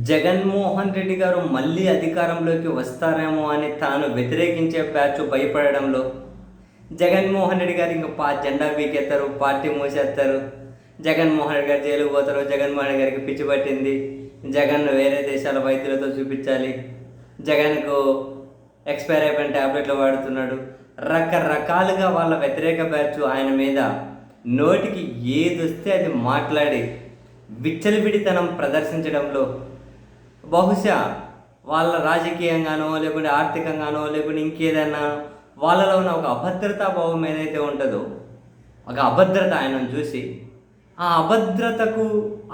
జగన్మోహన్ రెడ్డి గారు మళ్ళీ అధికారంలోకి వస్తారేమో అని తాను వ్యతిరేకించే బ్యాచ్ భయపడడంలో జగన్మోహన్ రెడ్డి గారు ఇంకా జెండా పీకెత్తారు, పార్టీ మూసేస్తారు. జగన్మోహన్ రెడ్డి గారు జైలుకు పోతారు. జగన్మోహన్ రెడ్డి గారికి పిచ్చి పట్టింది. జగన్ వేరే దేశాల వైద్యులతో చూపించాలి. జగన్కు ఎక్స్పైర్ అయిపోయిన ట్యాబ్లెట్లు వాడుతున్నాడు. రకరకాలుగా వాళ్ళ వ్యతిరేక బ్యాచ్ ఆయన మీద నోటికి ఏదొస్తే అది మాట్లాడి విచ్చలవిడితనం ప్రదర్శించడంలో బహుశా వాళ్ళ రాజకీయంగానో లేకుంటే ఆర్థికంగానో లేకుంటే ఇంకేదైనా వాళ్ళలో ఉన్న ఒక అభద్రతా భావం ఏదైతే ఉంటుందో, ఒక అభద్రత ఆయనను చూసి ఆ అభద్రతకు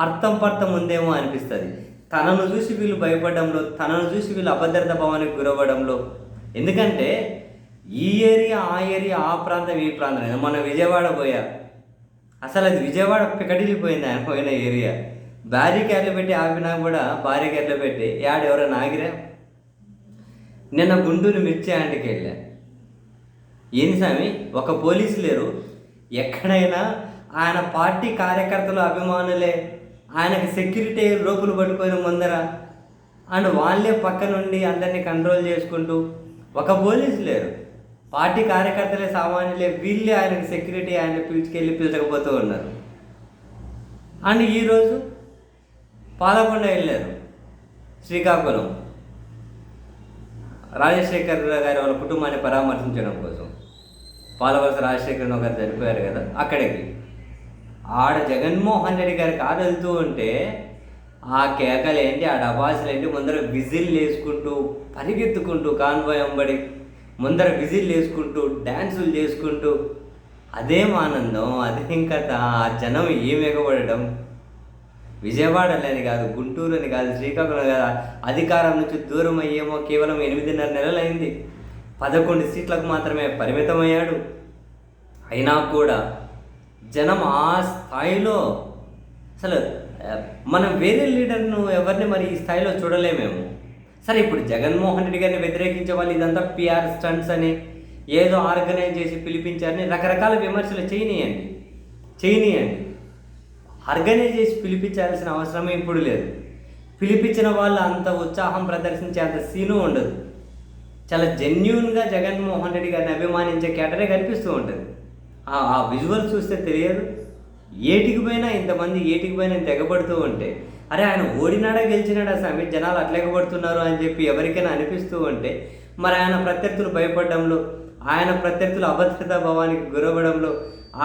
అర్థం పర్థం ఉందేమో అనిపిస్తుంది. తనను చూసి వీళ్ళు భయపడడంలో, తనను చూసి వీళ్ళు అభద్రతా భావానికి గురవ్వడంలో. ఎందుకంటే ఈ ఏరియా ఆ ఏరియా, ఆ ప్రాంతం ఈ ప్రాంతం, మన విజయవాడ పోయా, అసలు అది విజయవాడ పికటిల్లిపోయింది ఆయన పోయిన ఏరియా. బ్యారికేడ్లు పెట్టి ఆపినా కూడా బ్యారికేడ్లు పెట్టి ఎవరైనా ఆగిరా. నిన్న గుంటూరు మిర్చి ఆంటికి వెళ్ళా. ఏంది స్వామి, ఒక పోలీసు లేరు. ఎక్కడైనా ఆయన పార్టీ కార్యకర్తలు అభిమానులే ఆయనకి సెక్యూరిటీ రోపులు పట్టుకొని ముందర అండ్ వాళ్ళే పక్క నుండి అందరినీ కంట్రోల్ చేసుకుంటూ, ఒక పోలీసు లేరు. పార్టీ కార్యకర్తలే సామాన్యులే, వీళ్ళే ఆయనకి సెక్యూరిటీ, ఆయన పిలిచకపోతూ ఉన్నారు. అండ్ ఈరోజు పాలకొండ వెళ్ళారు, శ్రీకాకుళం, రాజశేఖర్ గారి వాళ్ళ కుటుంబాన్ని పరామర్శించడం కోసం. పాలవలస రాజశేఖర్ గారు చనిపోయారు కదా, అక్కడికి ఆడ జగన్మోహన్ రెడ్డి గారికి కారు వెళ్తూ ఉంటే ఆ కేకలేంటి, ఆ డబాసులేంటి, ముందర విజిల్ వేసుకుంటూ పరిగెత్తుకుంటూ కాన్వాయ్ వెంబడి ముందర విజిల్ వేసుకుంటూ డ్యాన్సులు చేసుకుంటూ, అదేం ఆనందం, అదేం కథ. ఆ జనం ఏం ఎగబడడం. విజయవాడని కాదు, గుంటూరు అని కాదు, శ్రీకాకుళం కాదు, అధికారం నుంచి దూరం అయ్యేమో కేవలం 8.5 నెలలు అయింది. 11 సీట్లకు మాత్రమే పరిమితమయ్యాడు. అయినా కూడా జనం ఆ స్థాయిలో, అసలు మనం వేరే లీడర్ను ఎవరిని మరి ఈ స్థాయిలో చూడలేమేమో. సరే, ఇప్పుడు జగన్మోహన్ రెడ్డి గారిని వ్యతిరేకించే వాళ్ళు ఇదంతా పిఆర్ స్టంట్స్ అని, ఏదో ఆర్గనైజ్ చేసి పిలిపించారని రకరకాల విమర్శలు చేయనీయండి. ఆర్గనైజ్ చేసి పిలిపించాల్సిన అవసరమే ఇప్పుడు లేదు. పిలిపించిన వాళ్ళు అంత ఉత్సాహం ప్రదర్శించే అంత సీను ఉండదు. చాలా జెన్యూన్గా జగన్మోహన్ రెడ్డి గారిని అభిమానించే కేటరే కనిపిస్తూ ఉంటుంది. ఆ విజువల్ చూస్తే తెలియదు. ఏటికి పోయినా ఇంతమంది, ఏటికి పోయినా ఇంత ఎగబడుతూ ఉంటే, అరే ఆయన ఓడినాడా గెలిచినాడా స్వామి, జనాలు అట్లా ఎగబడుతున్నారు అని చెప్పి ఎవరికైనా అనిపిస్తూ ఉంటే, మరి ఆయన ప్రత్యర్థులు భయపడడంలో, ఆయన ప్రత్యర్థులు అభద్రతా భావానికి గురవ్వడంలో,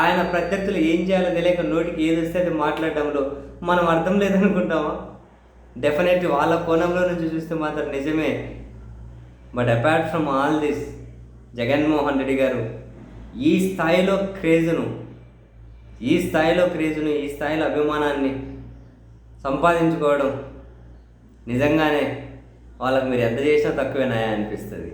ఆయన ప్రత్యర్థులు ఏం చేయాలో తెలియక నోటికి ఏది వస్తే అది మాట్లాడడంలో మనం అర్థం లేదనుకుంటామా? డెఫినెట్లీ వాళ్ళ కోణంలో నుంచి చూస్తే మాత్రం నిజమే. But apart from all this, Jaganmohan Reddy గారు ఈ స్థాయిలో క్రేజును, ఈ స్థాయిలో అభిమానాన్ని సంపాదించుకోవడం నిజంగానే వాళ్ళకు మీరు ఎంత చేసినా తక్కువేనాయా అనిపిస్తుంది.